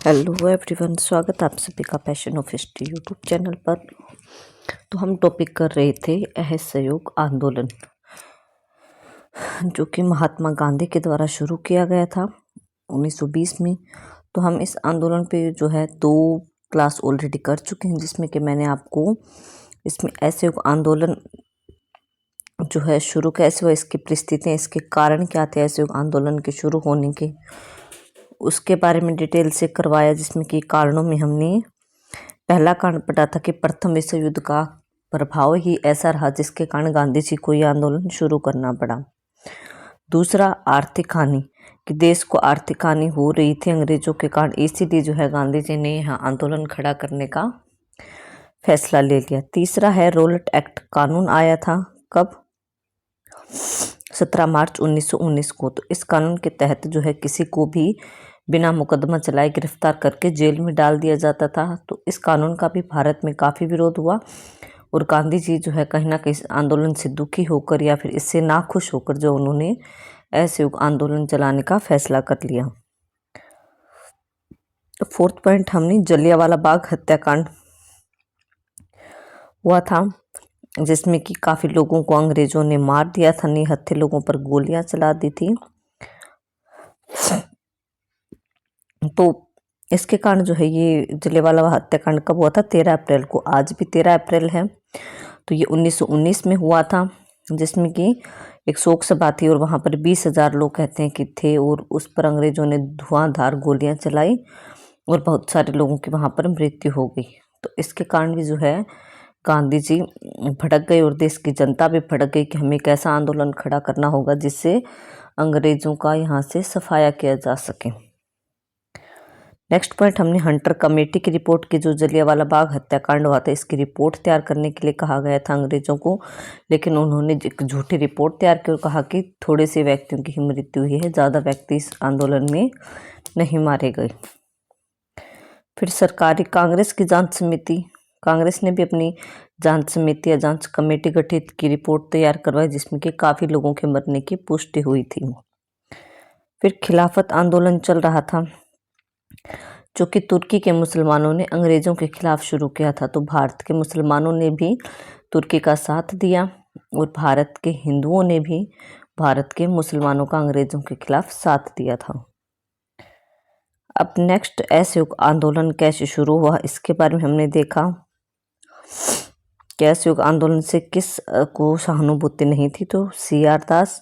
Hello everyone, स्वागत आप सभी का passion of history YouTube channel पर। तो हम टॉपिक कर रहे थे असहयोग आंदोलन, जो कि महात्मा गांधी के द्वारा शुरू किया गया था 1920 में। तो हम इस आंदोलन पे जो है 2 क्लास ऑलरेडी कर चुके हैं, जिसमें कि मैंने आपको इसमें असहयोग आंदोलन जो है शुरू कैसे हुआ, इसकी परिस्थितियाँ, इसके कारण क्या थे असहयोग आंदोलन के शुरू होने के, उसके बारे में डिटेल से करवाया। जिसमें कि कारणों में हमने पहला कारण पढ़ा था कि प्रथम विश्व युद्ध का प्रभाव ही ऐसा रहा जिसके कारण गांधी जी को यह आंदोलन शुरू करना पड़ा। दूसरा, आर्थिक हानि, कि देश को आर्थिक हानि हो रही थी अंग्रेजों के कारण, इसीलिए जो है गांधी जी ने यहाँ आंदोलन खड़ा करने का फैसला ले लिया। तीसरा है रोलेट एक्ट कानून आया था, कब? 17 मार्च 1919 को। तो इस कानून के तहत जो है किसी को भी बिना मुकदमा चलाए गिरफ्तार करके जेल में डाल दिया जाता था। तो इस कानून का भी भारत में काफ़ी विरोध हुआ और गांधी जी जो है कहीं ना कहीं इस आंदोलन से दुखी होकर या फिर इससे नाखुश होकर जो उन्होंने असहयोग आंदोलन चलाने का फैसला कर लिया। तो फोर्थ पॉइंट हमने जलियांवाला बाग हत्याकांड हुआ था, जिसमें कि काफ़ी लोगों को अंग्रेजों ने मार दिया था, निहत्थे लोगों पर गोलियां चला दी थी। तो इसके कारण जो है ये जलियांवाला हत्याकांड कब हुआ था? 13 अप्रैल को। आज भी 13 अप्रैल है। तो ये 1919 में हुआ था, जिसमें कि एक शोक सभा थी और वहाँ पर 20,000 लोग कहते हैं कि थे, और उस पर अंग्रेजों ने धुआंधार गोलियां चलाई और बहुत सारे लोगों की वहाँ पर मृत्यु हो गई। तो इसके कारण भी जो है गांधी जी भड़क गए और देश की जनता भी भड़क गई कि हमें एक ऐसा आंदोलन खड़ा करना होगा जिससे अंग्रेजों का यहाँ से सफाया किया जा सके। नेक्स्ट पॉइंट हमने हंटर कमेटी की रिपोर्ट की, जो जलियांवाला बाग हत्याकांड हुआ था इसकी रिपोर्ट तैयार करने के लिए कहा गया था अंग्रेजों को, लेकिन उन्होंने एक झूठी रिपोर्ट तैयार की और कहा कि थोड़े से व्यक्तियों की ही मृत्यु हुई है, ज़्यादा व्यक्ति इस आंदोलन में नहीं मारे गए। फिर सरकारी कांग्रेस की जांच समिति, कांग्रेस ने भी अपनी जांच समिति या जांच कमेटी गठित की, रिपोर्ट तैयार करवाई, जिसमें कि काफ़ी लोगों के मरने की पुष्टि हुई थी। फिर खिलाफत आंदोलन चल रहा था, जो कि तुर्की के मुसलमानों ने अंग्रेज़ों के खिलाफ शुरू किया था। तो भारत के मुसलमानों ने भी तुर्की का साथ दिया और भारत के हिंदुओं ने भी भारत के मुसलमानों का अंग्रेज़ों के खिलाफ साथ दिया था। अब नेक्स्ट, असहयोग आंदोलन कैसे शुरू हुआ, इसके बारे में हमने देखा कि असहयोग आंदोलन से किस को सहानुभूति नहीं थी। तो CR दास,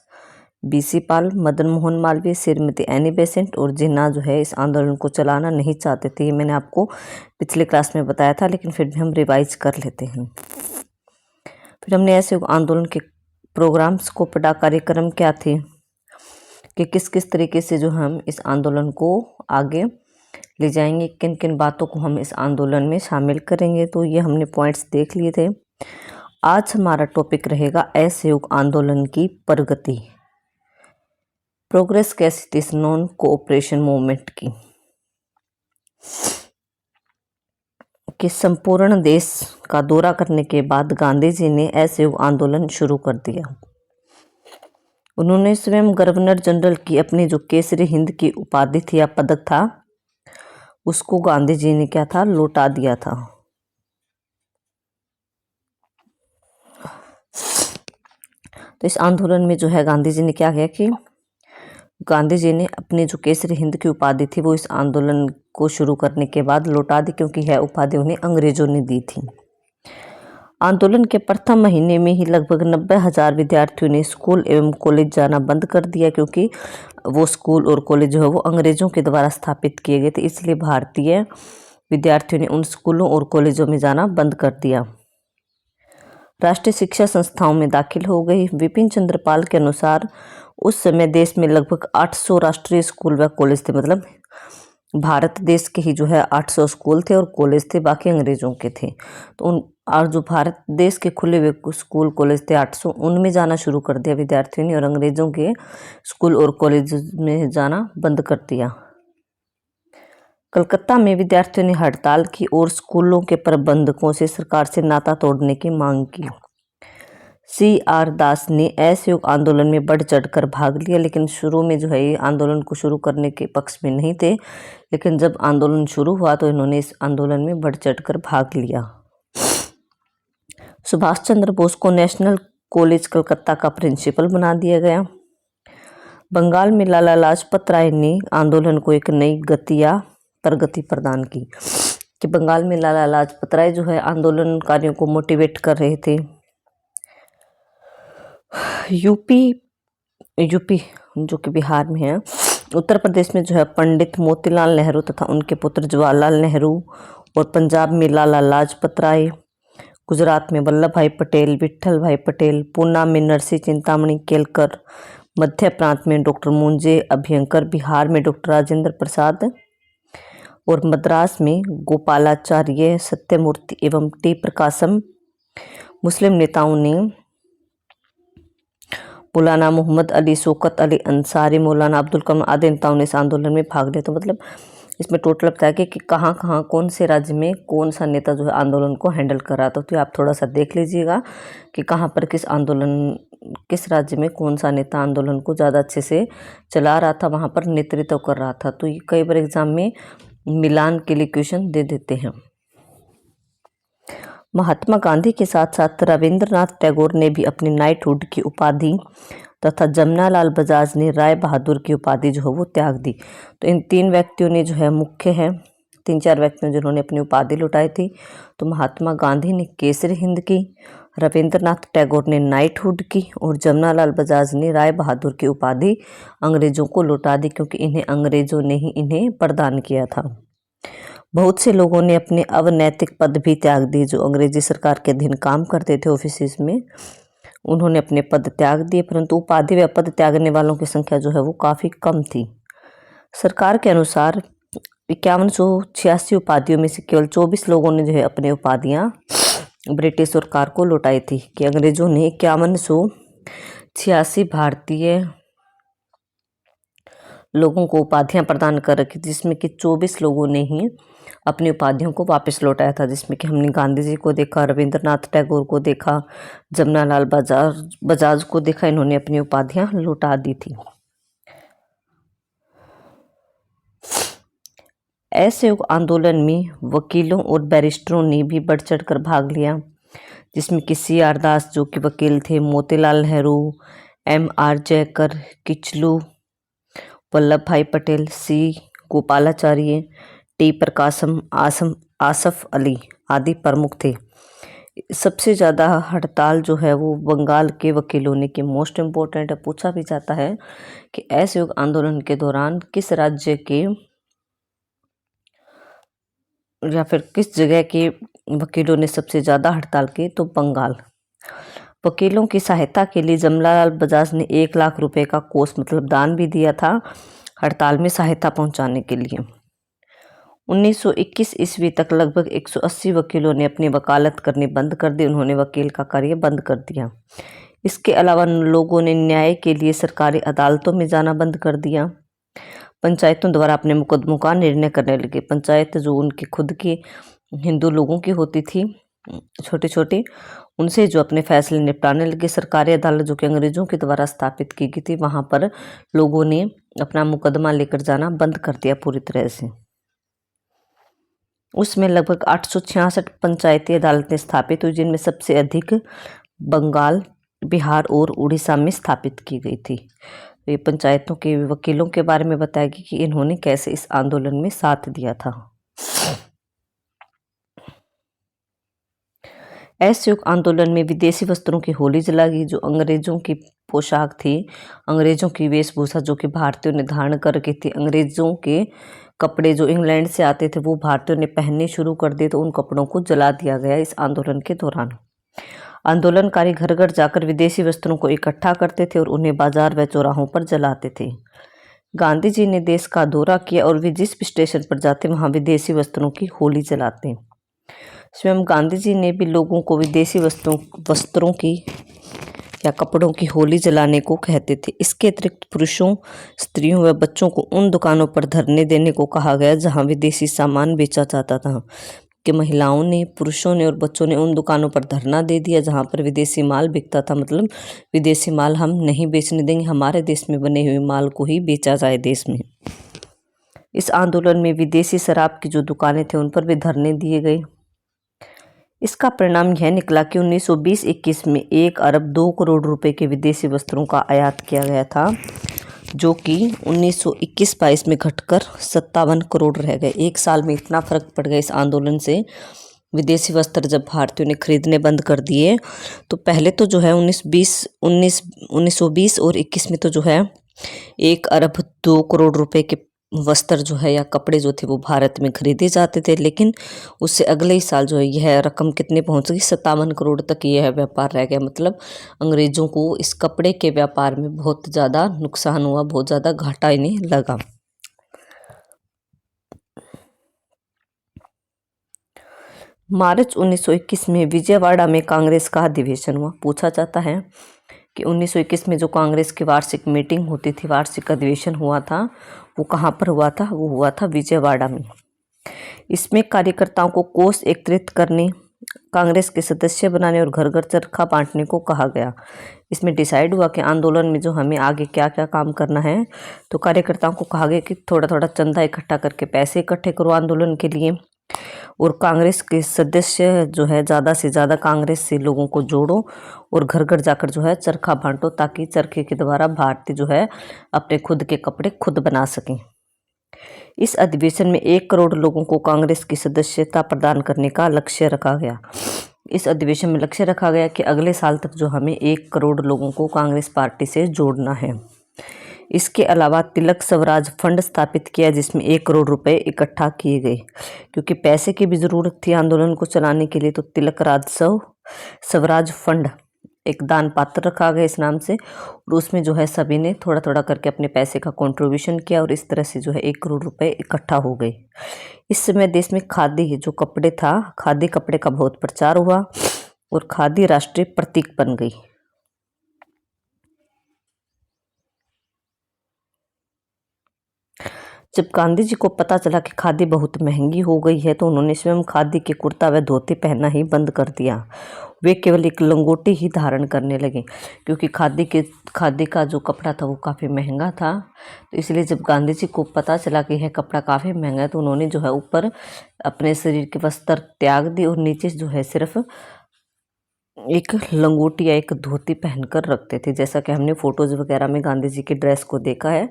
BC पाल, मदन मोहन मालवीय, श्रीमती एनी बेसेंट और जिन्ना जो है इस आंदोलन को चलाना नहीं चाहते थे। ये मैंने आपको पिछले क्लास में बताया था, लेकिन फिर भी हम रिवाइज कर लेते हैं। फिर हमने असहयोग आंदोलन के प्रोग्राम्स को पढ़ा, कार्यक्रम क्या थे, कि किस किस तरीके से जो हम इस आंदोलन को आगे ले जाएंगे, किन किन बातों को हम इस आंदोलन में शामिल करेंगे। तो ये हमने पॉइंट्स देख लिए थे। आज हमारा टॉपिक रहेगा असहयोग आंदोलन की प्रगति, प्रोग्रेस कैसी थी नॉन कोऑपरेशन मूवमेंट की, कि संपूर्ण देश का दौरा करने के बाद गांधी जी ने असहयोग आंदोलन शुरू कर दिया। उन्होंने स्वयं गवर्नर जनरल की अपनी जो केसरी हिंद की उपाधि थी या पदक था, उसको गांधी जी ने क्या था, लौटा दिया था। तो इस आंदोलन में जो है गांधी जी ने क्या किया कि गांधी जी ने अपनी जो केसरी हिंद की उपाधि थी वो इस आंदोलन को शुरू करने के बाद लौटा दी, क्योंकि यह उपाधि उन्हें अंग्रेजों ने दी थी। आंदोलन के प्रथम महीने में ही लगभग 90,000 विद्यार्थियों ने स्कूल एवं कॉलेज जाना बंद कर दिया, क्योंकि वो स्कूल और कॉलेज जो है वो अंग्रेजों के द्वारा स्थापित किए गए थे, इसलिए भारतीय विद्यार्थियों ने उन स्कूलों और कॉलेजों में जाना बंद कर दिया। राष्ट्रीय शिक्षा संस्थाओं में दाखिल हो गई। विपिन चंद्र पाल के अनुसार उस समय देश में लगभग 800 राष्ट्रीय स्कूल व कॉलेज थे, मतलब भारत देश के ही जो है 800 स्कूल थे और कॉलेज थे, बाकी अंग्रेजों के थे। तो उन और जो भारत देश के खुले हुए स्कूल कॉलेज थे 800, उनमें जाना शुरू कर दिया विद्यार्थियों ने, और अंग्रेजों के स्कूल और कॉलेज में जाना बंद कर दिया। कलकत्ता में विद्यार्थियों ने हड़ताल की और स्कूलों के प्रबंधकों से सरकार से नाता तोड़ने की मांग की। CR दास ने असहयोग आंदोलन में बढ़ चढ़कर भाग लिया, लेकिन शुरू में जो है ये आंदोलन को शुरू करने के पक्ष में नहीं थे, लेकिन जब आंदोलन शुरू हुआ तो इन्होंने इस आंदोलन में बढ़ चढ़कर भाग लिया। सुभाष चंद्र बोस को नेशनल कॉलेज कलकत्ता का प्रिंसिपल बना दिया गया। बंगाल में लाला लाजपत राय ने आंदोलन को एक नई गति या प्रगति प्रदान की, कि बंगाल में लाला लाजपत राय जो है आंदोलनकारियों को मोटिवेट कर रहे थे। यूपी जो कि बिहार में है, उत्तर प्रदेश में जो है पंडित मोतीलाल नेहरू तथा उनके पुत्र जवाहरलाल नेहरू, और पंजाब में लाला लाजपत राय, गुजरात में वल्लभ भाई पटेल, विट्ठल भाई पटेल, पूना में नरसिंह चिंतामणि केलकर, मध्य प्रांत में डॉक्टर मुंजे अभ्यंकर, बिहार में डॉक्टर राजेंद्र प्रसाद और मद्रास में गोपालाचार्य सत्यमूर्ति एवं टी प्रकाशम। मुस्लिम नेताओं ने मौलाना मोहम्मद अली, शौकत अली अंसारी, मौलाना अब्दुल कलाम आदि नेताओं ने इस आंदोलन में भाग लिया। तो मतलब इसमें टोटल बताया कि कहाँ कहाँ कौन से राज्य में कौन सा नेता जो है आंदोलन को हैंडल कर रहा था। तो आप थोड़ा सा देख लीजिएगा कि कहाँ पर किस राज्य में कौन सा नेता आंदोलन को ज़्यादा अच्छे से चला रहा था, वहाँ पर नेतृत्व कर रहा था। तो ये कई बार एग्जाम में मिलान के लिए क्वेश्चन दे देते हैं। महात्मा गांधी के साथ साथ रविंद्रनाथ टैगोर ने भी अपनी नाइटहुड की उपाधि तथा जमनालाल बजाज ने राय बहादुर की उपाधि जो है वो त्याग दी। तो इन 3 व्यक्तियों ने जो है मुख्य है, 3-4 व्यक्तियों जिन्होंने अपनी उपाधि लुटाई थी। तो महात्मा गांधी ने केसरी हिंद की, रविंद्रनाथ टैगोर ने नाइटहुड की और जमनालाल बजाज ने राय बहादुर की उपाधि अंग्रेजों को लौटा दी, क्योंकि इन्हें अंग्रेजों ने ही इन्हें प्रदान किया था। बहुत से लोगों ने अपने अवैतनिक पद भी त्याग दिए, जो अंग्रेजी सरकार के अधीन काम करते थे ऑफिस में, उन्होंने अपने पद त्याग दिए, परंतु उपाधि व पद त्यागने वालों की संख्या जो है वो काफ़ी कम थी। सरकार के अनुसार 5186 उपाधियों में से केवल 24 लोगों ने जो है अपनी उपाधियाँ ब्रिटिश सरकार को लौटाई थी, कि अंग्रेजों ने 5186 भारतीय लोगों को उपाधियां प्रदान कर रखी, जिसमें कि 24 लोगों ने ही अपनी उपाधियों को वापस लौटाया था, जिसमें कि हमने गांधी जी को देखा, रविंद्रनाथ टैगोर को देखा, जमनालाल बजाज को देखा, इन्होंने अपनी उपाधियां लौटा दी थी। असहयोग आंदोलन में वकीलों और बैरिस्टरों ने भी बढ़ चढ़कर भाग लिया, जिसमें कि CR दास जो कि वकील थे, मोतीलाल नेहरू, MR जयकर, किचलू, वल्लभ भाई पटेल, C गोपालाचार्य, टी प्रकाशम, आसफ अली आदि प्रमुख थे। सबसे ज़्यादा हड़ताल जो है वो बंगाल के वकीलों ने की। मोस्ट इम्पोर्टेंट है, पूछा भी जाता है कि असहयोग आंदोलन के दौरान किस राज्य के या फिर किस जगह के वकीलों ने सबसे ज़्यादा हड़ताल की, तो बंगाल। वकीलों की सहायता के लिए जमनालाल बजाज ने 1 लाख रुपए का कोष मतलब दान भी दिया था हड़ताल में सहायता पहुंचाने के लिए। 1921 ईस्वी तक लगभग 180 वकीलों ने अपनी वकालत करनी बंद कर दी, उन्होंने वकील का कार्य बंद कर दिया। इसके अलावा लोगों ने न्याय के लिए सरकारी अदालतों में जाना बंद कर दिया। पंचायतों द्वारा अपने मुकदमों का निर्णय करने लगे। पंचायत जो उनकी खुद की हिंदू लोगों की होती थी, छोटी छोटी, उनसे जो अपने फैसले निपटाने लगे। सरकारी अदालत जो कि अंग्रेजों के द्वारा स्थापित की गई थी, वहाँ पर लोगों ने अपना मुकदमा लेकर जाना बंद कर दिया पूरी तरह से। उसमें लगभग 866 पंचायती अदालतें स्थापित हुई, जिनमें सबसे अधिक बंगाल, बिहार और उड़ीसा में स्थापित की गई थी। ये पंचायतों के वकीलों के बारे में बताया गया कि इन्होंने कैसे इस आंदोलन में साथ दिया था। असहयोग आंदोलन में विदेशी वस्त्रों की होली जला गई। जो अंग्रेजों की पोशाक थी, अंग्रेजों की वेशभूषा जो कि भारतीयों ने धारण कर रखी थी, अंग्रेजों के कपड़े जो इंग्लैंड से आते थे वो भारतीयों ने पहनने शुरू कर दिए, तो उन कपड़ों को जला दिया गया इस आंदोलन के दौरान। आंदोलनकारी घर घर जाकर विदेशी वस्त्रों को इकट्ठा करते थे और उन्हें बाजार व चौराहों पर जलाते थे। गांधी जी ने देश का दौरा किया और वे जिस भी स्टेशन पर जाते वहां विदेशी वस्त्रों की होली जलाते। स्वयं गांधी जी ने भी लोगों को विदेशी वस्त्रों की या कपड़ों की होली जलाने को कहते थे। इसके अतिरिक्त पुरुषों, स्त्रियों व बच्चों को उन दुकानों पर धरने देने को कहा गया जहां विदेशी सामान बेचा जाता था, के महिलाओं ने, पुरुषों ने और बच्चों ने उन दुकानों पर धरना दे दिया जहां पर विदेशी माल बिकता था। मतलब विदेशी माल हम नहीं बेचने देंगे, हमारे देश में बने हुए माल को ही बेचा जाए देश में। इस आंदोलन में विदेशी शराब की जो दुकानें थे उन पर भी धरने दिए गए। इसका परिणाम यह निकला कि 1920-21 में 1 अरब 2 करोड़ रुपए के विदेशी वस्त्रों का आयात किया गया था, जो कि 1921-22 में घटकर 57 करोड़ रह गए। एक साल में इतना फर्क पड़ गया इस आंदोलन से। विदेशी वस्त्र जब भारतीयों ने खरीदने बंद कर दिए तो पहले तो जो है 1920 और 21 में तो जो है 1 अरब 2 करोड़ रुपए के वस्त्र जो है या कपड़े जो थे वो भारत में खरीदे जाते थे, लेकिन उससे अगले ही साल जो है यह रकम कितने पहुंच गई, 57 करोड़ तक यह व्यापार रह गया। मतलब अंग्रेजों को इस कपड़े के व्यापार में बहुत ज़्यादा नुकसान हुआ, बहुत ज़्यादा घाटा इन्हें लगा। मार्च 1921 में विजयवाड़ा में कांग्रेस का अधिवेशन हुआ। पूछा जाता है कि 1921 में जो कांग्रेस की वार्षिक मीटिंग होती थी, वार्षिक अधिवेशन हुआ था, वो कहाँ पर हुआ था? वो हुआ था विजयवाड़ा में। इसमें कार्यकर्ताओं को कोष एकत्रित करने, कांग्रेस के सदस्य बनाने और घर घर चरखा बांटने को कहा गया। इसमें डिसाइड हुआ कि आंदोलन में जो हमें आगे क्या क्या काम करना है, तो कार्यकर्ताओं को कहा गया कि थोड़ा थोड़ा चंदा इकट्ठा करके पैसे इकट्ठे करो आंदोलन के लिए, और कांग्रेस के सदस्य जो है ज़्यादा से ज़्यादा कांग्रेस से लोगों को जोड़ो और घर घर जाकर जो है चरखा बांटो, ताकि चरखे के द्वारा भारतीय जो है अपने खुद के कपड़े खुद बना सकें। इस अधिवेशन में 1 करोड़ लोगों को कांग्रेस की सदस्यता प्रदान करने का लक्ष्य रखा गया। इस अधिवेशन में लक्ष्य रखा गया कि अगले साल तक जो हमें 1 करोड़ लोगों को कांग्रेस पार्टी से जोड़ना है। इसके अलावा तिलक स्वराज फंड स्थापित किया, जिसमें 1 करोड़ रुपए इकट्ठा किए गए। क्योंकि पैसे की भी ज़रूरत थी आंदोलन को चलाने के लिए, तो तिलक राजस्व स्वराज फंड एक दान पात्र रखा गया इस नाम से, और उसमें जो है सभी ने थोड़ा थोड़ा करके अपने पैसे का कंट्रीब्यूशन किया, और इस तरह से जो है 1 करोड़ रुपए इकट्ठा हो गए। इस समय देश में खादी जो कपड़े था, खादी कपड़े का बहुत प्रचार हुआ और खादी राष्ट्रीय प्रतीक बन गई। जब गांधी जी को पता चला कि खादी बहुत महंगी हो गई है, तो उन्होंने स्वयं खादी के कुर्ता व धोती पहनना ही बंद कर दिया। वे केवल एक लंगोटी ही धारण करने लगे, क्योंकि खादी का जो कपड़ा था वो काफ़ी महंगा था। तो इसलिए जब गांधी जी को पता चला कि यह कपड़ा काफ़ी महंगा है, तो उन्होंने जो है ऊपर अपने शरीर के वस्त्र त्याग दी और नीचे जो है सिर्फ एक लंगोटी या एक धोती पहनकर रखते थे। जैसा कि हमने फोटोज वगैरह में गांधी जी की ड्रेस को देखा है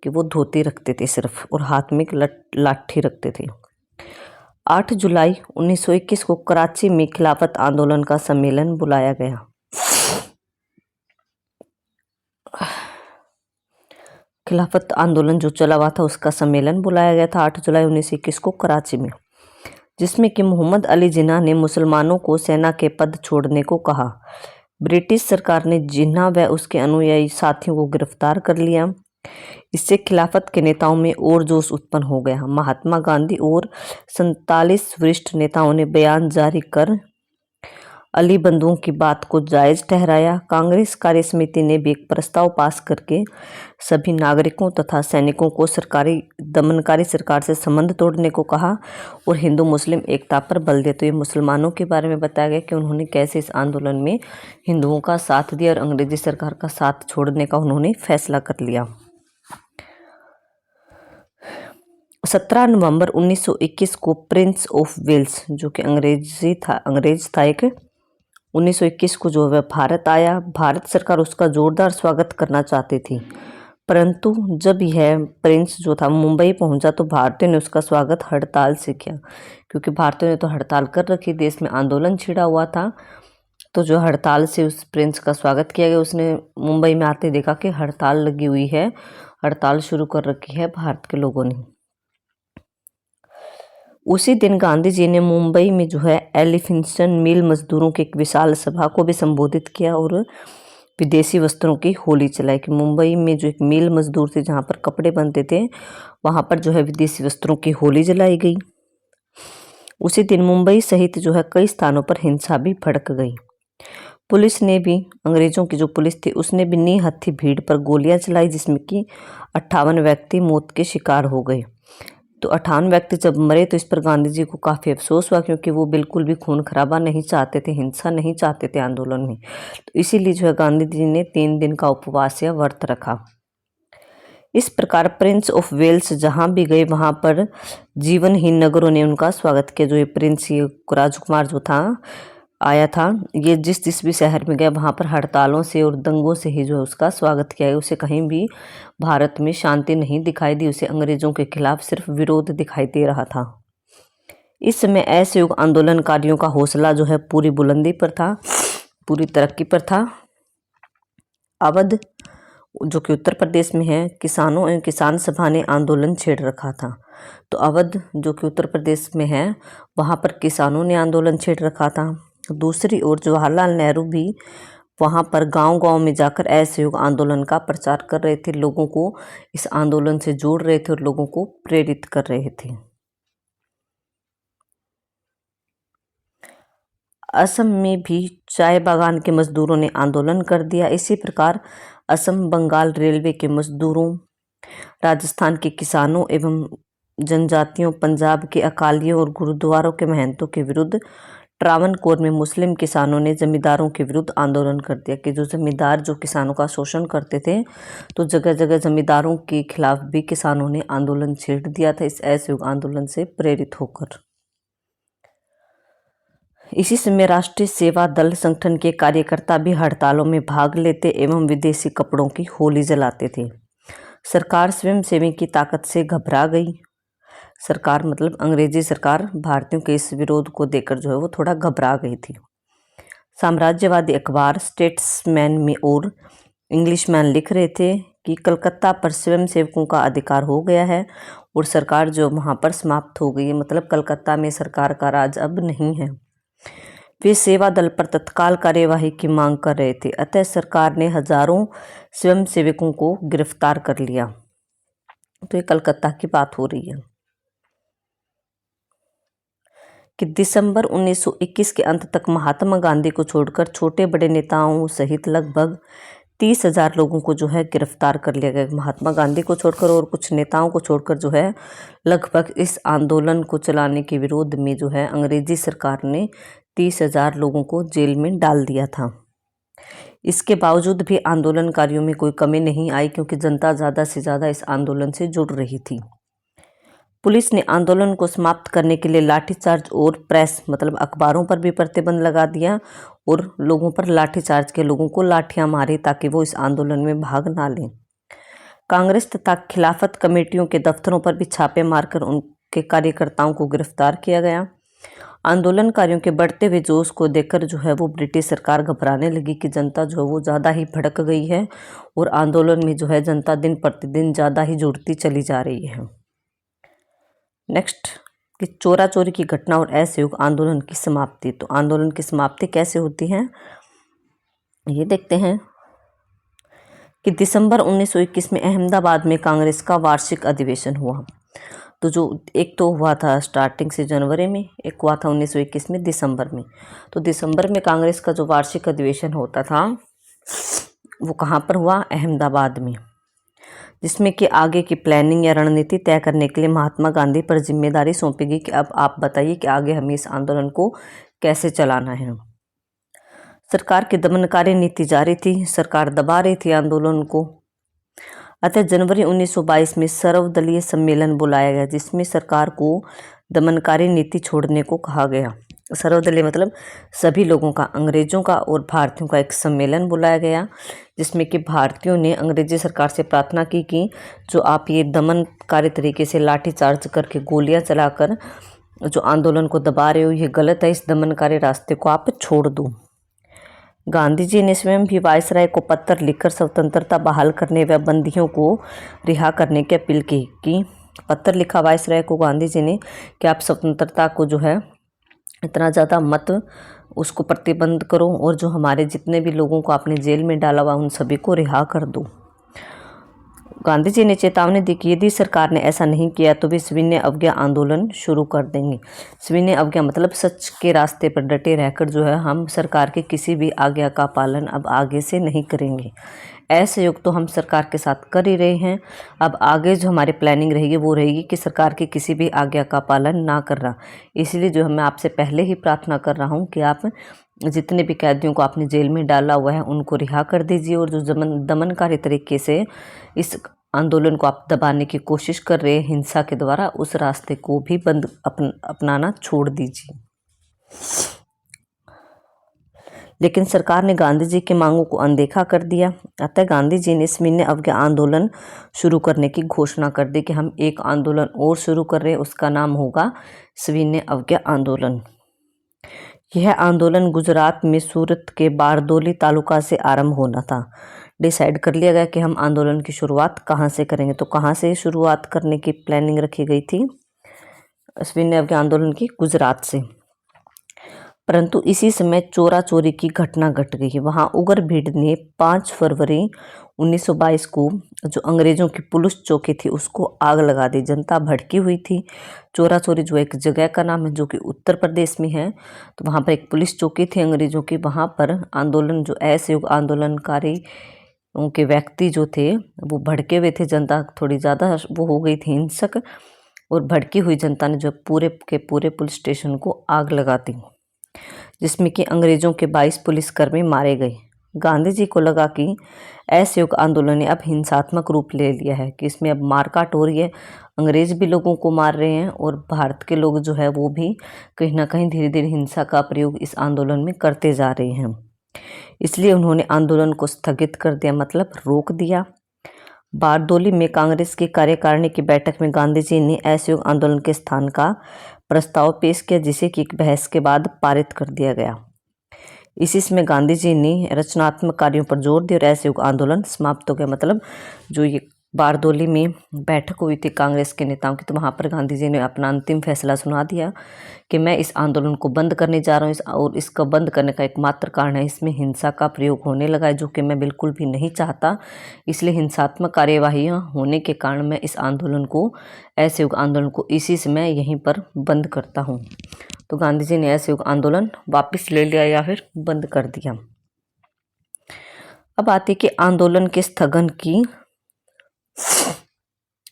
कि वो धोती रखते थे सिर्फ, और हाथ में एक लाठी रखते थे। 8 जुलाई 1921 को कराची में खिलाफत आंदोलन का सम्मेलन बुलाया गया। खिलाफत आंदोलन जो चला हुआ था उसका सम्मेलन बुलाया गया था 8 जुलाई 1921 को कराची में, जिसमें कि मोहम्मद अली जिन्ना ने मुसलमानों को सेना के पद छोड़ने को कहा। ब्रिटिश सरकार ने जिन्ना व उसके अनुयायी साथियों को गिरफ्तार कर लिया। इससे खिलाफत के नेताओं में और जोश उत्पन्न हो गया। महात्मा गांधी और 47 वरिष्ठ नेताओं ने बयान जारी कर अली बंधुओं की बात को जायज ठहराया। कांग्रेस कार्य समिति ने भी एक प्रस्ताव पास करके सभी नागरिकों तथा सैनिकों को सरकारी दमनकारी सरकार से संबंध तोड़ने को कहा और हिंदू मुस्लिम एकता पर बल दिया। तो ये मुसलमानों के बारे में बताया गया कि उन्होंने कैसे इस आंदोलन में हिंदुओं का साथ दिया और अंग्रेजी सरकार का साथ छोड़ने का उन्होंने फैसला कर लिया। 17 नवंबर 1921 को प्रिंस ऑफ वेल्स, जो कि अंग्रेज था एक, 1921 को जो वह भारत आया। भारत सरकार उसका जोरदार स्वागत करना चाहती थी, परंतु जब यह प्रिंस जो था मुंबई पहुंचा तो भारतीयों ने उसका स्वागत हड़ताल से किया, क्योंकि भारतीयों ने तो हड़ताल कर रखी, देश में आंदोलन छिड़ा हुआ था। तो जो हड़ताल से उस प्रिंस का स्वागत किया गया, उसने मुंबई में आते देखा कि हड़ताल लगी हुई है, हड़ताल शुरू कर रखी है भारत के लोगों ने। उसी दिन गांधी जी ने मुंबई में जो है एलिफिंस्टन मिल मजदूरों की एक विशाल सभा को भी संबोधित किया और विदेशी वस्त्रों की होली चलाई। कि मुंबई में जो एक मिल मजदूर थे जहाँ पर कपड़े बनते थे, वहाँ पर जो है विदेशी वस्त्रों की होली जलाई गई। उसी दिन मुंबई सहित जो है कई स्थानों पर हिंसा भी भड़क गई। पुलिस ने भी, अंग्रेजों की जो पुलिस थी उसने भी निहत्थी भीड़ पर गोलियां चलाई, जिसमें कि 58 व्यक्ति मौत के शिकार हो गए। तो तो 58 व्यक्ति जब मरे तो इस पर गांधी जी को काफ़ी अफसोस हुआ, क्योंकि वो बिल्कुल भी खून खराबा नहीं चाहते थे, हिंसा नहीं चाहते थे आंदोलन में। तो इसीलिए जो है गांधी जी ने 3 दिन का उपवास या व्रत रखा। इस प्रकार प्रिंस ऑफ वेल्स जहाँ भी गए वहाँ पर जीवनहीन नगरों ने उनका स्वागत किया। जो ये प्रिंस, ये राजकुमार जो था आया था, ये जिस भी शहर में गया वहाँ पर हड़तालों से और दंगों से ही जो है उसका स्वागत किया है। उसे कहीं भी भारत में शांति नहीं दिखाई दी, उसे अंग्रेजों के खिलाफ सिर्फ विरोध दिखाई दे रहा था। इस समय असहयोग आंदोलनकारियों का हौसला जो है पूरी बुलंदी पर था, पूरी तरक्की पर था। अवध जो कि उत्तर प्रदेश में है, किसानों एवं किसान सभा ने आंदोलन छेड़ रखा था। तो अवध जो कि उत्तर प्रदेश में है, वहाँ पर किसानों ने आंदोलन छेड़ रखा था। दूसरी ओर जवाहरलाल नेहरू भी वहाँ पर गांव-गांव में जाकर असहयोग आंदोलन का प्रचार कर रहे थे, लोगों को इस आंदोलन से जोड़ रहे थे और लोगों को प्रेरित कर रहे थे। असम में भी चाय बागान के मजदूरों ने आंदोलन कर दिया। इसी प्रकार असम बंगाल रेलवे के मजदूरों, राजस्थान के किसानों एवं जनजातियों, पंजाब के अकालियों और गुरुद्वारों के महंतों के विरुद्ध, ट्रावनकोर में मुस्लिम किसानों ने जमींदारों के विरुद्ध आंदोलन कर दिया कि जो जमींदार जो किसानों का शोषण करते थे, तो जगह जगह जमींदारों के खिलाफ भी किसानों ने आंदोलन छेड़ दिया था इस असहयोग आंदोलन से प्रेरित होकर। इसी समय राष्ट्रीय सेवा दल संगठन के कार्यकर्ता भी हड़तालों में भाग लेते एवं विदेशी कपड़ों की होली जलाते थे। सरकार स्वयंसेवी की ताकत से घबरा गई। सरकार मतलब अंग्रेजी सरकार भारतीयों के इस विरोध को देखकर जो है वो थोड़ा घबरा गई थी। साम्राज्यवादी अखबार स्टेट्समैन में और इंग्लिशमैन लिख रहे थे कि कलकत्ता पर स्वयंसेवकों का अधिकार हो गया है और सरकार जो वहाँ पर समाप्त हो गई है, मतलब कलकत्ता में सरकार का राज अब नहीं है। वे सेवा दल पर तत्काल कार्यवाही की मांग कर रहे थे, अतः सरकार ने हजारों स्वयंसेवकों को गिरफ्तार कर लिया। तो ये कलकत्ता की बात हो रही है कि दिसंबर 1921 के अंत तक महात्मा गांधी को छोड़कर छोटे बड़े नेताओं सहित लगभग 30,000 लोगों को जो है गिरफ्तार कर लिया गया। महात्मा गांधी को छोड़कर और कुछ नेताओं को छोड़कर जो है लगभग इस आंदोलन को चलाने के विरोध में जो है अंग्रेजी सरकार ने 30,000 लोगों को जेल में डाल दिया था। इसके बावजूद भी आंदोलनकारियों में कोई कमी नहीं आई, क्योंकि जनता ज़्यादा से ज़्यादा इस आंदोलन से जुड़ रही थी। पुलिस ने आंदोलन को समाप्त करने के लिए लाठीचार्ज और प्रेस मतलब अखबारों पर भी प्रतिबंध लगा दिया और लोगों पर लाठीचार्ज के, लोगों को लाठियां मारी ताकि वो इस आंदोलन में भाग ना लें। कांग्रेस तथा खिलाफत कमेटियों के दफ्तरों पर भी छापे मारकर उनके कार्यकर्ताओं को गिरफ्तार किया गया। आंदोलनकारियों के बढ़ते हुए जोश को देखकर जो है वो ब्रिटिश सरकार घबराने लगी कि जनता जो है वो ज़्यादा ही भड़क गई है और आंदोलन में जो है जनता दिन प्रतिदिन ज़्यादा ही जुड़ती चली जा रही है। नेक्स्ट कि चोरा चोरी की घटना और असहयोग आंदोलन की समाप्ति। तो आंदोलन की समाप्ति कैसे होती है ये देखते हैं कि दिसंबर 1921 में अहमदाबाद में कांग्रेस का वार्षिक अधिवेशन हुआ। तो जो एक तो हुआ था स्टार्टिंग से जनवरी में, एक हुआ था 1921 में दिसंबर में। तो दिसंबर में कांग्रेस का जो वार्षिक अधिवेशन होता था वो कहाँ पर हुआ? अहमदाबाद में, जिसमें कि आगे की प्लानिंग या रणनीति तय करने के लिए महात्मा गांधी पर जिम्मेदारी सौंपी गई कि अब आप बताइए कि आगे हमें इस आंदोलन को कैसे चलाना है। सरकार की दमनकारी नीति जारी थी, सरकार दबा रही थी आंदोलन को। अतः जनवरी 1922 में सर्वदलीय सम्मेलन बुलाया गया, जिसमें सरकार को दमनकारी नीति छोड़ने को कहा गया। सर्वदलीय मतलब सभी लोगों का, अंग्रेजों का और भारतीयों का एक सम्मेलन बुलाया गया, जिसमें कि भारतीयों ने अंग्रेजी सरकार से प्रार्थना की कि जो आप ये दमनकारी तरीके से लाठीचार्ज करके गोलियां चलाकर जो आंदोलन को दबा रहे हो ये गलत है, इस दमनकारी रास्ते को आप छोड़ दो। गांधी जी ने स्वयं भी वायसराय को पत्र लिखकर स्वतंत्रता बहाल करने व बंदियों को रिहा करने की अपील की कि पत्र लिखा वायसराय को गांधी जी ने कि आप स्वतंत्रता को जो है इतना ज़्यादा मत उसको प्रतिबंध करो और जो हमारे जितने भी लोगों को आपने जेल में डाला हुआ उन सभी को रिहा कर दो। गांधी जी ने चेतावनी दी कि यदि सरकार ने ऐसा नहीं किया तो वे सविनय अवज्ञा आंदोलन शुरू कर देंगे। सविनय अवज्ञा मतलब सच के रास्ते पर डटे रहकर जो है हम सरकार के किसी भी आज्ञा का पालन अब आगे से नहीं करेंगे, असहयोग तो हम सरकार के साथ कर ही रहे हैं। अब आगे जो हमारी प्लानिंग रहेगी वो रहेगी कि सरकार की किसी भी आज्ञा का पालन ना करना। इसलिए जो मैं आपसे पहले ही प्रार्थना कर रहा हूँ कि आप जितने भी कैदियों को आपने जेल में डाला हुआ है उनको रिहा कर दीजिए, और जो दमनकारी तरीके से इस आंदोलन को आप दबाने की कोशिश कर रहे हैं हिंसा के द्वारा, उस रास्ते को भी अपनाना छोड़ दीजिए। लेकिन सरकार ने गांधी जी की मांगों को अनदेखा कर दिया। अतः गांधी जी ने सविनय अवज्ञा आंदोलन शुरू करने की घोषणा कर दी कि हम एक आंदोलन और शुरू कर रहे हैं, उसका नाम होगा सविनय अवज्ञा आंदोलन। यह आंदोलन गुजरात में सूरत के बारदोली तालुका से आरंभ होना था। डिसाइड कर लिया गया कि हम आंदोलन की शुरुआत कहाँ से करेंगे। तो कहाँ से शुरुआत करने की प्लानिंग रखी गई थी सविनय अवज्ञा आंदोलन की? गुजरात से। परंतु इसी समय चोरा चोरी की घटना घट गई। वहां उग्र भीड़ ने 5 फरवरी 1922 को जो अंग्रेजों की पुलिस चौकी थी उसको आग लगा दी। जनता भड़की हुई थी। चोरा चोरी जो एक जगह का नाम है जो कि उत्तर प्रदेश में है, तो वहां पर एक पुलिस चौकी थी अंग्रेजों की। वहां पर आंदोलन जो असहयोग आंदोलनकारी उनके व्यक्ति जो थे वो भड़के हुए थे। जनता थोड़ी ज़्यादा वो हो गई थी हिंसक, और भड़की हुई जनता ने जो पूरे के पूरे पुलिस स्टेशन को आग लगा दी, जिसमें कि अंग्रेजों के 22 पुलिसकर्मी मारे गए। गांधी जी को लगा कि असहयोग आंदोलन ने अब हिंसात्मक रूप ले लिया है, कि इसमें अब मारकाट हो रही है, अंग्रेज भी लोगों को मार रहे हैं और भारत के लोग जो है वो भी कहीं ना कहीं धीरे धीरे हिंसा का प्रयोग इस आंदोलन में करते जा रहे हैं। इसलिए उन्होंने आंदोलन को स्थगित कर दिया, मतलब रोक दिया। बारदोली में कांग्रेस की कार्यकारिणी की बैठक में गांधी जी ने असहयोग आंदोलन के स्थान का प्रस्ताव पेश किया, जिसे कि एक बहस के बाद पारित कर दिया गया। इसी समय गांधी जी ने रचनात्मक कार्यों पर जोर दिया और असहयोग आंदोलन समाप्त हो गया। मतलब जो ये बारदोली में बैठक हुई थी कांग्रेस के नेताओं की, तो वहाँ पर गांधी जी ने अपना अंतिम फैसला सुना दिया कि मैं इस आंदोलन को बंद करने जा रहा हूँ, और इसका बंद करने का एकमात्र कारण है इसमें हिंसा का प्रयोग होने लगा है, जो कि मैं बिल्कुल भी नहीं चाहता। इसलिए हिंसात्मक कार्यवाहियाँ होने के कारण मैं इस आंदोलन को, असहयोग आंदोलन को इसी समय यहीं पर बंद करता हूँ। तो गांधी जी ने असहयोग आंदोलन वापस ले लिया या फिर बंद कर दिया। अब आती कि आंदोलन के स्थगन की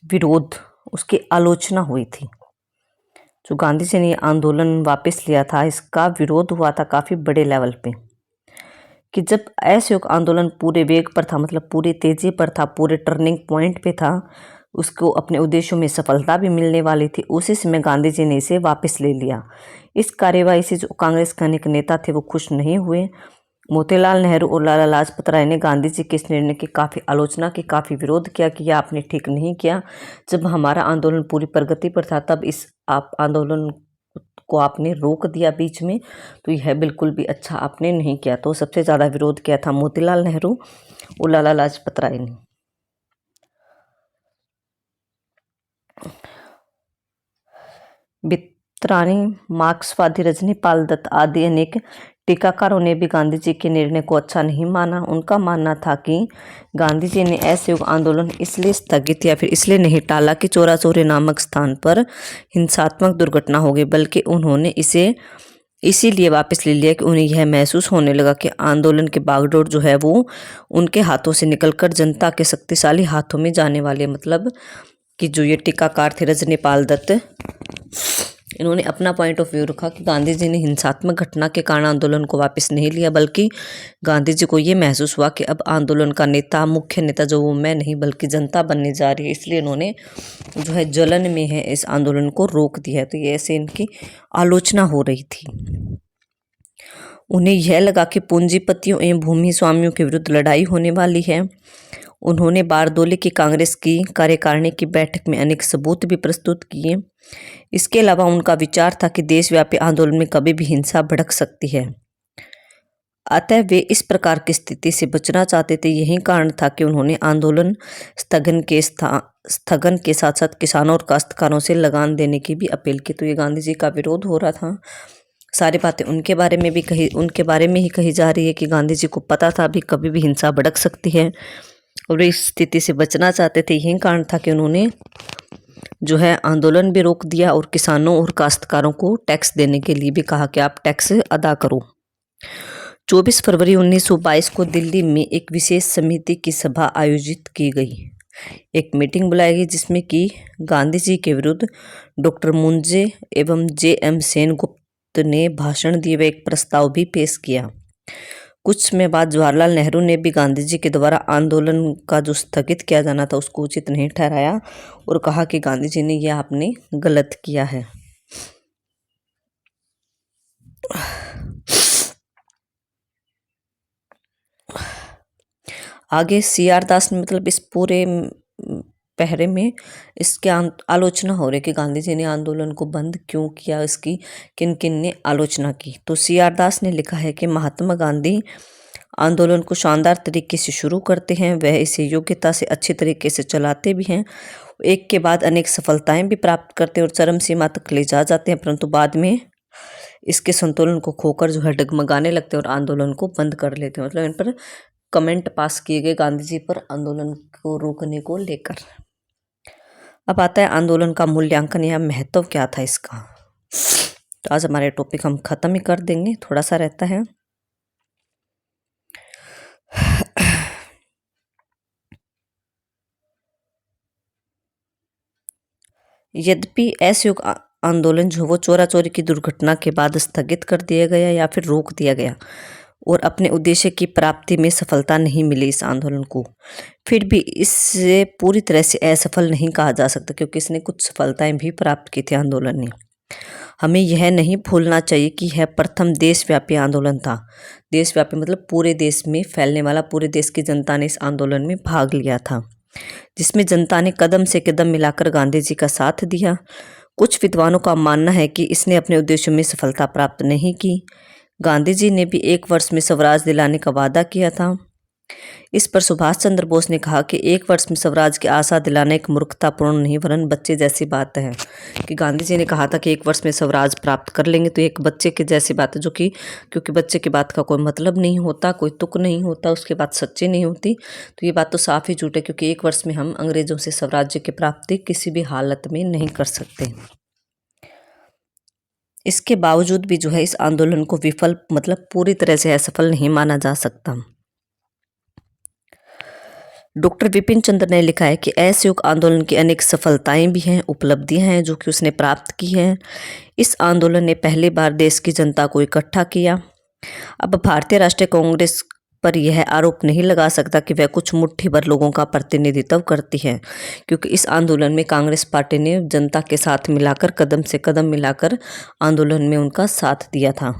विरोध, उसकी आलोचना हुई थी। जो गांधी जी ने आंदोलन वापस लिया था, इसका विरोध हुआ था काफ़ी बड़े लेवल पे, कि जब असहयोग आंदोलन पूरे वेग पर था, मतलब पूरी तेजी पर था, पूरे टर्निंग पॉइंट पे था, उसको अपने उद्देश्यों में सफलता भी मिलने वाली थी, उसी समय गांधी जी ने इसे वापस ले लिया। इस कार्यवाही से जो कांग्रेस के अनेक नेता थे वो खुश नहीं हुए। मोतीलाल नेहरू और लाला लाजपत राय ने गांधी जी के इस निर्णय की काफ़ी आलोचना की, काफ़ी विरोध किया कि यह आपने ठीक नहीं किया। जब हमारा आंदोलन पूरी प्रगति पर था तब इस आप आंदोलन को आपने रोक दिया बीच में, तो यह बिल्कुल भी अच्छा आपने नहीं किया। तो सबसे ज़्यादा विरोध किया था मोतीलाल नेहरू और लाला लाजपत राय ने। बित्रानी, मार्क्सवादी, रजनीपाल दत्त आदि अनेक टीकाकारों ने भी गांधी जी के निर्णय को अच्छा नहीं माना। उनका मानना था कि गांधी जी ने असहयोग आंदोलन इसलिए स्थगित या फिर इसलिए नहीं टाला कि चोरा चोरी नामक स्थान पर हिंसात्मक दुर्घटना हो गई, बल्कि उन्होंने इसे इसीलिए वापस ले लिया कि उन्हें यह महसूस होने लगा कि आंदोलन की बागडोर जो है वो उनके हाथों से निकलकर जनता के शक्तिशाली हाथों में जाने वाले। मतलब कि जो ये टीकाकार थे रजनीपाल दत्त, इन्होंने अपना पॉइंट ऑफ व्यू रखा कि गांधी जी ने हिंसात्मक घटना के कारण आंदोलन को वापस नहीं लिया, बल्कि गांधी जी को ये महसूस हुआ कि अब आंदोलन का नेता, मुख्य नेता जो वो मैं नहीं बल्कि जनता बनने जा रही है, इसलिए इन्होंने जो है जलन में है इस आंदोलन को रोक दिया है। तो ये ऐसे इनकी आलोचना हो रही थी। उन्हें यह लगा कि पूंजीपतियों एवं भूमि स्वामियों के विरुद्ध लड़ाई होने वाली है। उन्होंने बारदोली की कांग्रेस की कार्यकारिणी की बैठक में अनेक सबूत भी प्रस्तुत किए। इसके अलावा उनका विचार था कि देशव्यापी आंदोलन में कभी भी हिंसा भड़क सकती है, अतः वे इस प्रकार की स्थिति से बचना चाहते थे। यही कारण था कि उन्होंने आंदोलन स्थगन के साथ साथ किसानों और काश्तकारों से लगान देने की भी अपील की। तो ये गांधी जी का विरोध हो रहा था। सारी बातें उनके बारे में ही कही जा रही है कि गांधी जी को पता था अभी कभी भी हिंसा भड़क सकती है और वे इस स्थिति से बचना चाहते थे। यही कारण था कि उन्होंने जो है आंदोलन भी रोक दिया और किसानों और काश्तकारों को टैक्स देने के लिए भी कहा कि आप टैक्स अदा करो। 24 फरवरी 1922 को दिल्ली में एक विशेष समिति की सभा आयोजित की गई। एक मीटिंग बुलाई गई जिसमें कि गांधी जी के विरुद्ध डॉक्टर मुंजे एवं जे.एम. सेनगुप्त ने भाषण दिए व एक प्रस्ताव भी पेश किया। कुछ समय बाद जवाहरलाल नेहरू ने भी गांधी जी के द्वारा आंदोलन का जो स्थगित किया जाना था उसको उचित नहीं ठहराया और कहा कि गांधी जी ने यह आपने गलत किया है। आगे सी.आर. दास ने मतलब इस पूरे पहरे में इसके आलोचना हो रही कि गांधी जी ने आंदोलन को बंद क्यों किया, इसकी किन किन ने आलोचना की। तो सी.आर. दास ने लिखा है कि महात्मा गांधी आंदोलन को शानदार तरीके से शुरू करते हैं, वह इसे योग्यता से अच्छे तरीके से चलाते भी हैं, एक के बाद अनेक सफलताएं भी प्राप्त करते हैं और चरम सीमा तक ले जाते हैं, परंतु बाद में इसके संतुलन को खोकर जो है डगमगाने लगते हैं और आंदोलन को बंद कर लेते हैं। मतलब इन पर कमेंट पास किए गए गांधी जी पर आंदोलन को रोकने को लेकर। अब आता है आंदोलन का मूल्यांकन या महत्व क्या था इसका। तो आज हमारे टॉपिक हम खत्म ही कर देंगे, थोड़ा सा रहता है। यद्यपि असहयोग आंदोलन जो वो चोरा चोरी की दुर्घटना के बाद स्थगित कर दिया गया या फिर रोक दिया गया और अपने उद्देश्य की प्राप्ति में सफलता नहीं मिली इस आंदोलन को, फिर भी इससे पूरी तरह से असफल नहीं कहा जा सकता क्योंकि इसने कुछ सफलताएं भी प्राप्त की थी आंदोलन ने। हमें यह नहीं भूलना चाहिए कि यह प्रथम देशव्यापी आंदोलन था। देशव्यापी मतलब पूरे देश में फैलने वाला, पूरे देश की जनता ने इस आंदोलन में भाग लिया था, जिसमें जनता ने कदम से कदम मिलाकर गांधी जी का साथ दिया। कुछ विद्वानों का मानना है कि इसने अपने उद्देश्यों में सफलता प्राप्त नहीं की। गांधी जी ने भी 1 वर्ष में स्वराज दिलाने का वादा किया था। इस पर सुभाष चंद्र बोस ने कहा कि 1 वर्ष में स्वराज की आशा दिलाना एक मूर्खतापूर्ण नहीं वरन बच्चे जैसी बात है। कि गांधी जी ने कहा था कि 1 वर्ष में स्वराज प्राप्त कर लेंगे, तो एक बच्चे के जैसी बात है, जो कि क्योंकि बच्चे की बात का कोई मतलब नहीं होता, कोई तुक नहीं होता, उसकी बात सच्ची नहीं होती। तो ये बात तो साफ ही झूठ है क्योंकि 1 वर्ष में हम अंग्रेजों से स्वराज्य की प्राप्ति किसी भी हालत में नहीं कर सकते। इसके बावजूद भी जो है इस आंदोलन को विफल मतलब पूरी तरह से असफल नहीं माना जा सकता। डॉक्टर विपिन चंद्र ने लिखा है कि असहयोग आंदोलन की अनेक सफलताएं भी हैं, उपलब्धियां हैं जो कि उसने प्राप्त की हैं। इस आंदोलन ने पहली बार देश की जनता को इकट्ठा किया। अब भारतीय राष्ट्रीय कांग्रेस पर यह आरोप नहीं लगा सकता कि वह कुछ मुट्ठी भर लोगों का प्रतिनिधित्व करती है, क्योंकि इस आंदोलन में कांग्रेस पार्टी ने जनता के साथ मिलाकर कदम से कदम मिलाकर आंदोलन में उनका साथ दिया था।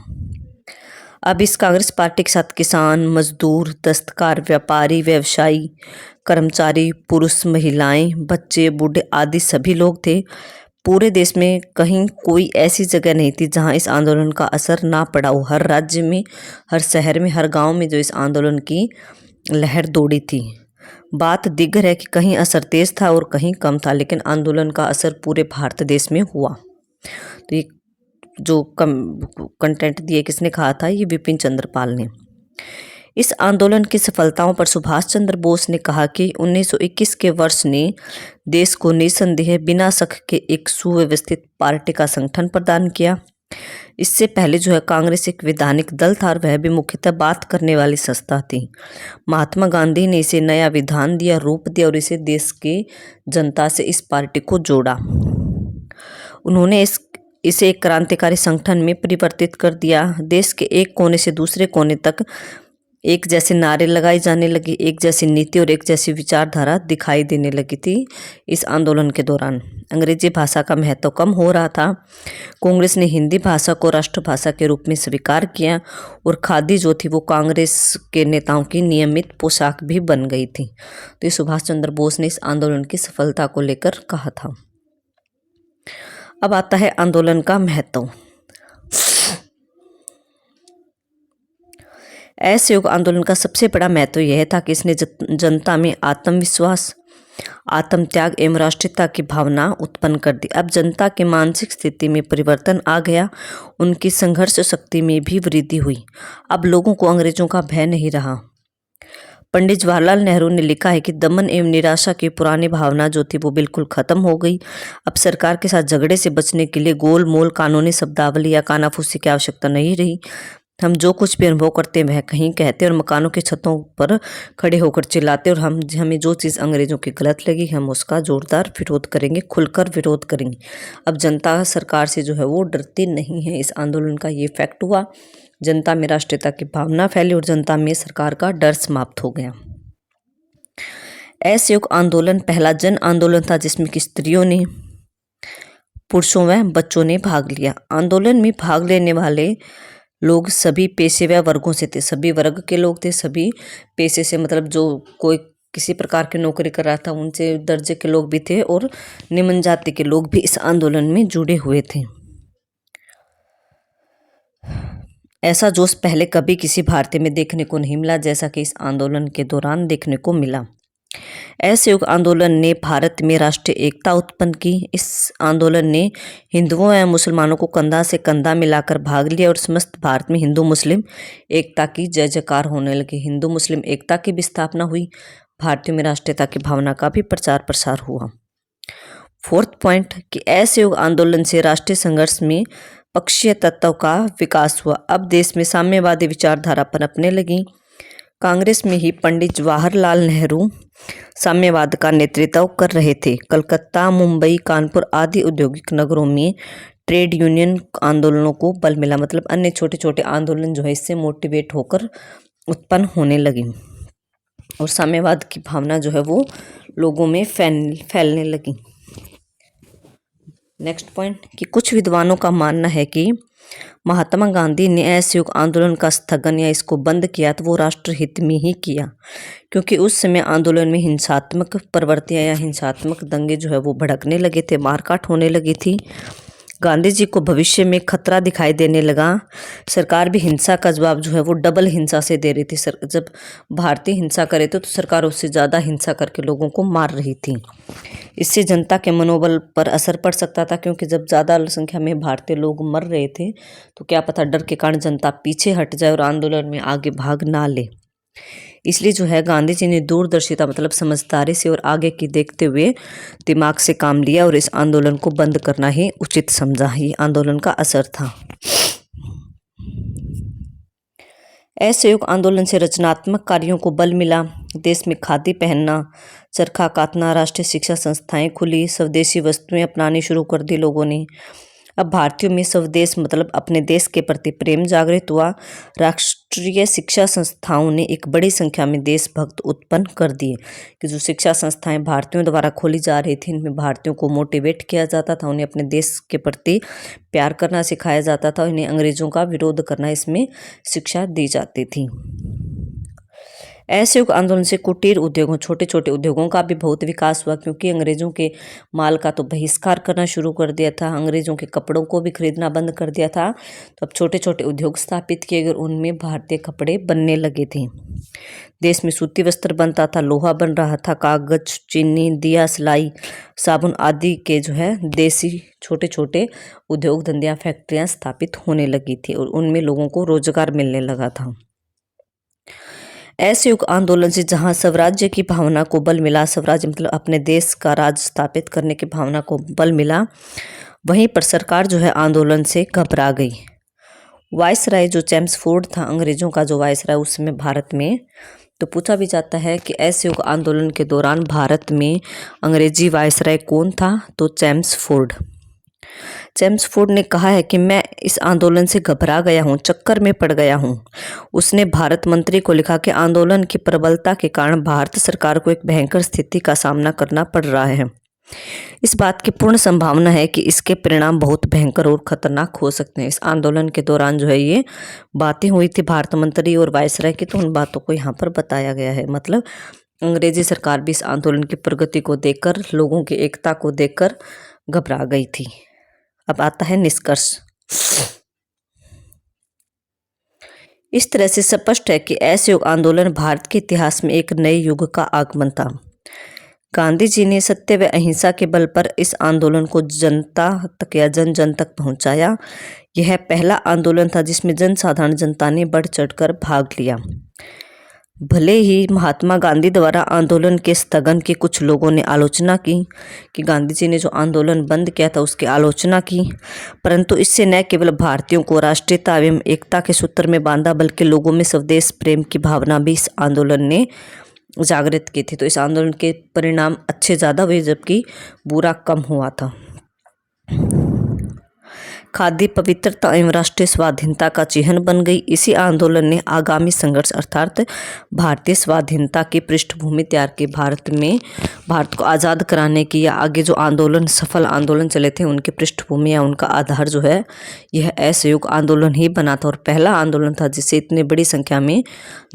अब इस कांग्रेस पार्टी के साथ किसान, मजदूर, दस्तकार, व्यापारी, व्यवसायी, कर्मचारी, पुरुष, महिलाएं, बच्चे, बूढ़े आदि सभी लोग थे। पूरे देश में कहीं कोई ऐसी जगह नहीं थी जहां इस आंदोलन का असर ना पड़ा हो। हर राज्य में, हर शहर में, हर गांव में जो इस आंदोलन की लहर दौड़ी थी। बात दिग्गर है कि कहीं असर तेज था और कहीं कम था, लेकिन आंदोलन का असर पूरे भारत देश में हुआ। तो ये जो कंटेंट दिए किसने कहा था, ये विपिन चंद्र पाल ने। इस आंदोलन की सफलताओं पर सुभाष चंद्र बोस ने कहा कि 1921 के वर्ष ने देश को निसंदेह बिना शक के एक सुव्यवस्थित पार्टी का संगठन प्रदान किया। इससे पहले जो है कांग्रेस एक वैधानिक दल था और वह भी मुख्यतः बात करने वाली संस्था थी। महात्मा गांधी ने इसे नया विधान दिया, रूप दिया और इसे देश के जनता से इस पार्टी को जोड़ा। उन्होंने इसे एक क्रांतिकारी संगठन में परिवर्तित कर दिया। देश के एक कोने से दूसरे कोने तक एक जैसे नारे लगाए जाने लगे, एक जैसी नीति और एक जैसी विचारधारा दिखाई देने लगी थी। इस आंदोलन के दौरान अंग्रेजी भाषा का महत्व कम हो रहा था। कांग्रेस ने हिंदी भाषा को राष्ट्रभाषा के रूप में स्वीकार किया और खादी जो थी वो कांग्रेस के नेताओं की नियमित पोशाक भी बन गई थी। तो ये सुभाष चंद्र बोस ने इस आंदोलन की सफलता को लेकर कहा था। अब आता है आंदोलन का महत्व। असहयोग आंदोलन का सबसे बड़ा महत्व यह था कि इसने जनता में आत्मविश्वास, आत्मत्याग एवं राष्ट्रीयता की भावना उत्पन्न कर दी। अब जनता के मानसिक स्थिति में परिवर्तन आ गया, उनकी संघर्ष शक्ति में भी वृद्धि हुई। अब लोगों को अंग्रेजों का भय नहीं रहा। पंडित जवाहरलाल नेहरू ने लिखा है कि दमन एवं निराशा की पुरानी भावना जो थी वो बिल्कुल खत्म हो गई। अब सरकार के साथ झगड़े से बचने के लिए गोल मोल कानूनी शब्दावली या कानाफूसी की आवश्यकता नहीं रही। हम जो कुछ भी अनुभव करते हैं वह कहीं कहते और मकानों की छतों पर खड़े होकर चिल्लाते और हमें जो चीज़ अंग्रेज़ों की गलत लगी हम उसका जोरदार विरोध करेंगे, खुलकर विरोध करेंगे। अब जनता सरकार से जो है वो डरती नहीं है। इस आंदोलन का ये इफेक्ट हुआ, जनता में राष्ट्रीयता की भावना फैली और जनता में सरकार का डर समाप्त हो गया। असहयोग आंदोलन पहला जन आंदोलन था जिसमें कि स्त्रियों ने, पुरुषों व बच्चों ने भाग लिया। आंदोलन में भाग लेने वाले लोग सभी पेशे व वर्गों से थे, सभी वर्ग के लोग थे, सभी पेशे से, मतलब जो कोई किसी प्रकार की नौकरी कर रहा था उनसे दर्जे के लोग भी थे और निम्न जाति के लोग भी इस आंदोलन में जुड़े हुए थे। ऐसा जोश पहले कभी किसी भारतीय में देखने को नहीं मिला जैसा कि इस आंदोलन के दौरान देखने को मिला। असहयोग आंदोलन ने भारत में राष्ट्रीय एकता उत्पन्न की। इस आंदोलन ने हिंदुओं एवं मुसलमानों को कंधा से कंधा मिलाकर भाग लिया और समस्त भारत में हिंदू मुस्लिम एकता की जय जयकार होने लगी। हिंदू मुस्लिम एकता की भी स्थापना हुई, भारतीयों में राष्ट्रीयता की भावना का भी प्रचार प्रसार हुआ। फोर्थ पॉइंट कि असहयोग आंदोलन से राष्ट्रीय संघर्ष में पक्षीय तत्व का विकास हुआ। अब देश में साम्यवादी विचारधारा पनपने लगी। कांग्रेस में ही पंडित जवाहरलाल नेहरू साम्यवाद का नेतृत्व कर रहे थे। कलकत्ता, मुंबई, कानपुर आदि औद्योगिक नगरों में ट्रेड यूनियन आंदोलनों को बल मिला, मतलब अन्य छोटे छोटे आंदोलन जो है इससे मोटिवेट होकर उत्पन्न होने लगी और साम्यवाद की भावना जो है वो लोगों में फैलने लगी। नेक्स्ट पॉइंट कि कुछ विद्वानों का मानना है कि महात्मा गांधी ने असहयोग आंदोलन का स्थगन या इसको बंद किया तो वो राष्ट्रहित में ही किया, क्योंकि उस समय आंदोलन में हिंसात्मक प्रवृत्तियां या हिंसात्मक दंगे जो है वो भड़कने लगे थे, मारकाट होने लगी थी। गांधी जी को भविष्य में खतरा दिखाई देने लगा। सरकार भी हिंसा का जवाब जो है वो डबल हिंसा से दे रही थी। जब भारतीय हिंसा कर रहे थे तो सरकार उससे ज़्यादा हिंसा करके लोगों को मार रही थी। इससे जनता के मनोबल पर असर पड़ सकता था, क्योंकि जब ज़्यादा संख्या में भारतीय लोग मर रहे थे तो क्या पता डर के कारण जनता पीछे हट जाए और आंदोलन में आगे भाग ना ले। इसलिए जो है गांधी जी ने दूरदर्शिता मतलब समझदारी से और आगे की देखते हुए दिमाग से काम लिया और इस आंदोलन को बंद करना ही उचित समझा। ये आंदोलन का असर था। असहयोग आंदोलन से रचनात्मक कार्यों को बल मिला। देश में खादी पहनना, चरखा कातना, राष्ट्रीय शिक्षा संस्थाएं खुली, स्वदेशी वस्तुएं अपनानी शुरू कर दी लोगों ने। अब भारतीयों में स्वदेश मतलब अपने देश के प्रति प्रेम जागृत हुआ। राष्ट्रीय शिक्षा संस्थाओं ने एक बड़ी संख्या में देशभक्त उत्पन्न कर दिए कि जो शिक्षा संस्थाएं भारतीयों द्वारा खोली जा रही थी इनमें भारतीयों को मोटिवेट किया जाता था, उन्हें अपने देश के प्रति प्यार करना सिखाया जाता था, इन्हें अंग्रेजों का विरोध करना इसमें शिक्षा दी जाती थी। असहयोग आंदोलन से कुटीर उद्योगों, छोटे छोटे उद्योगों का भी बहुत विकास हुआ, क्योंकि अंग्रेजों के माल का तो बहिष्कार करना शुरू कर दिया था, अंग्रेजों के कपड़ों को भी खरीदना बंद कर दिया था। तो अब छोटे छोटे उद्योग स्थापित किए गए, उनमें भारतीय कपड़े बनने लगे थे। देश में सूती वस्त्र बनता था, लोहा बन रहा था, कागज, चीनी, दिया, सिलाई, साबुन आदि के जो है देसी छोटे छोटे उद्योग धंधियाँ, फैक्ट्रियाँ स्थापित होने लगी थी और उनमें लोगों को रोजगार मिलने लगा था। असहयोग आंदोलन से जहां स्वराज्य की भावना को बल मिला, स्वराज्य मतलब अपने देश का राज स्थापित करने की भावना को बल मिला, वहीं पर सरकार जो है आंदोलन से घबरा गई। वायसराय जो चेम्सफोर्ड था, अंग्रेजों का जो वायसराय उस समय भारत में, तो पूछा भी जाता है कि असहयोग आंदोलन के दौरान भारत में अंग्रेजी वायसराय कौन था, तो चेम्सफोर्ड। चेम्सफोर्ड ने कहा है कि मैं इस आंदोलन से घबरा गया हूँ, चक्कर में पड़ गया हूँ। उसने भारत मंत्री को लिखा कि आंदोलन की प्रबलता के कारण भारत सरकार को एक भयंकर स्थिति का सामना करना पड़ रहा है। इस बात की पूर्ण संभावना है कि इसके परिणाम बहुत भयंकर और खतरनाक हो सकते हैं। इस आंदोलन के दौरान जो है ये बातें हुई थी भारत मंत्री और वायसराय की, तो उन बातों को यहाँ पर बताया गया है। मतलब अंग्रेजी सरकार भी इस आंदोलन की प्रगति को देखकर, लोगों की एकता को देखकर घबरा गई थी। अब आता है निष्कर्ष। इस तरह से स्पष्ट है कि असहयोग आंदोलन भारत के इतिहास में एक नए युग का आगमन था। गांधी जी ने सत्य व अहिंसा के बल पर इस आंदोलन को जनता तक या जन जन तक पहुंचाया। यह पहला आंदोलन था जिसमें जनसाधारण जनता ने बढ़ चढ़कर भाग लिया। भले ही महात्मा गांधी द्वारा आंदोलन के स्थगन की कुछ लोगों ने आलोचना की कि गांधी जी ने जो आंदोलन बंद किया था उसकी आलोचना की, परंतु इससे न केवल भारतीयों को राष्ट्रीयता एवं एकता के सूत्र में बांधा बल्कि लोगों में स्वदेश प्रेम की भावना भी इस आंदोलन ने जागृत की थी। तो इस आंदोलन के परिणाम अच्छे ज़्यादा हुए जबकि बुरा कम हुआ था। खादी पवित्रता एवं राष्ट्रीय स्वाधीनता का चिन्ह बन गई। इसी आंदोलन ने आगामी संघर्ष अर्थात भारतीय स्वाधीनता की पृष्ठभूमि तैयार की। भारत को आज़ाद कराने की या आगे जो आंदोलन सफल आंदोलन चले थे उनकी पृष्ठभूमि या उनका आधार जो है यह असहयोग आंदोलन ही बना था और पहला आंदोलन था जिससे इतनी बड़ी संख्या में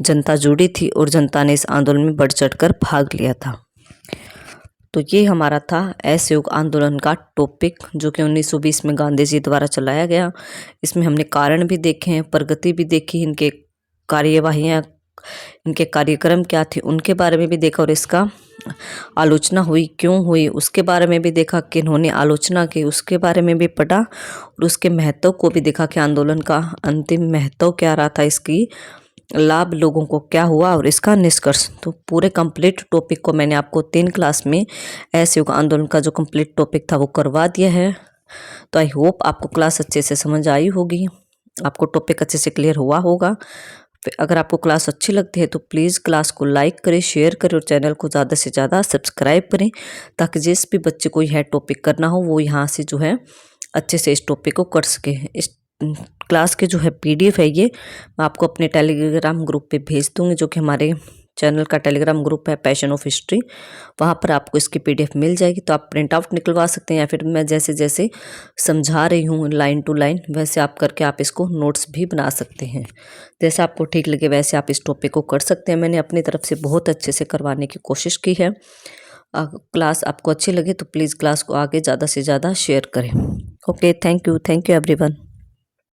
जनता जुड़ी थी और जनता ने इस आंदोलन में बढ़ चढ़ कर भाग लिया था। तो ये हमारा था असहयोग आंदोलन का टॉपिक जो कि 1920 में गांधी जी द्वारा चलाया गया। इसमें हमने कारण भी देखे हैं, प्रगति भी देखी, इनके कार्यवाहियाँ, इनके कार्यक्रम क्या थे उनके बारे में भी देखा और इसका आलोचना हुई क्यों हुई उसके बारे में भी देखा, किन्होंने आलोचना की उसके बारे में भी पढ़ा और उसके महत्व को भी देखा कि आंदोलन का अंतिम महत्व क्या रहा था, इसकी लाभ लोगों को क्या हुआ और इसका निष्कर्ष। तो पूरे कंप्लीट टॉपिक को मैंने आपको 3 क्लास में असहयोग आंदोलन का जो कंप्लीट टॉपिक था वो करवा दिया है। तो आई होप आपको क्लास अच्छे से समझ आई होगी, आपको टॉपिक अच्छे से क्लियर हुआ होगा। अगर आपको क्लास अच्छी लगती है तो प्लीज़ क्लास को लाइक करें, शेयर करें और चैनल को ज़्यादा से ज़्यादा सब्सक्राइब करें ताकि जिस भी बच्चे को यह टॉपिक करना हो वो यहाँ से जो है अच्छे से इस टॉपिक को कर सके। इस क्लास के जो है PDF है ये मैं आपको अपने टेलीग्राम ग्रुप पे भेज दूँगी जो कि हमारे चैनल का टेलीग्राम ग्रुप है पैशन ऑफ हिस्ट्री, वहाँ पर आपको इसकी PDF मिल जाएगी। तो आप प्रिंट आउट निकलवा सकते हैं या फिर मैं जैसे जैसे समझा रही हूँ लाइन टू लाइन वैसे आप करके आप इसको नोट्स भी बना सकते हैं। जैसे आपको ठीक लगे वैसे आप इस टॉपिक को कर सकते हैं। मैंने अपनी तरफ से बहुत अच्छे से करवाने की कोशिश की है। क्लास आपको अच्छी लगे तो प्लीज़ क्लास को आगे ज़्यादा से ज़्यादा शेयर करें। Okay, thank you everyone.